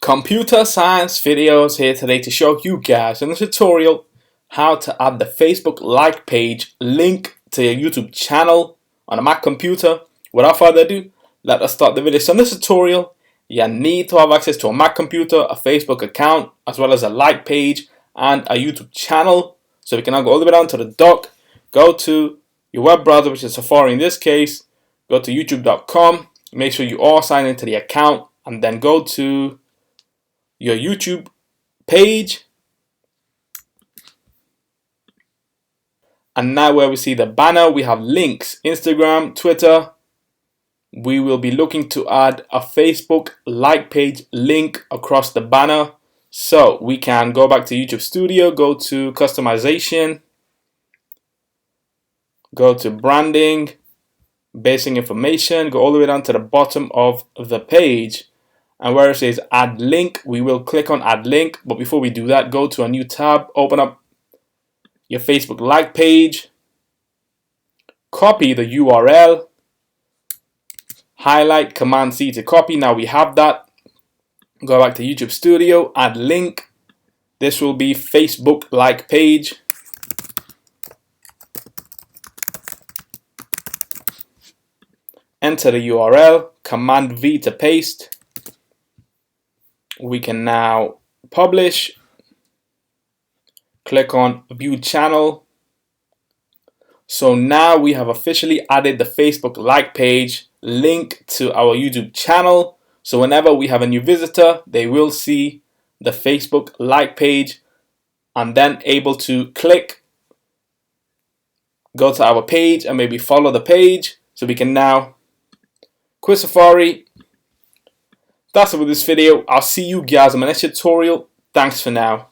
Computer science videos here today to show you guys in the tutorial how to add the Facebook like page link to your YouTube channel on a Mac computer. Without further ado, let us start the video. So in this tutorial, you need to have access to a Mac computer, a Facebook account, as well as a like page and a YouTube channel. So we can now go all the way down to the dock, go to your web browser, which is Safari in this case, go to youtube.com, make sure you are signed into the account, and then go to your YouTube page, and now where we see the banner we have links: Instagram, Twitter. We will be looking to add a Facebook like page link across the banner, so we can go back to YouTube Studio, go to customization, go to branding, basic information, go all the way down to the bottom of the page. And where it says add link, we will click on add link. But before we do that, go to a new tab, open up your Facebook like page, copy the URL, highlight, Command C to copy. Now we have that. Go back to YouTube Studio, add link. This will be Facebook like page. Enter the URL, Command V to paste. We can now publish, click on view channel. So now we have officially added the Facebook like page link to our YouTube channel. So whenever we have a new visitor, they will see the Facebook like page and then able to click, go to our page and maybe follow the page. So we can now quit Safari. That's it with this video. I'll see you guys in my next tutorial. Thanks for now.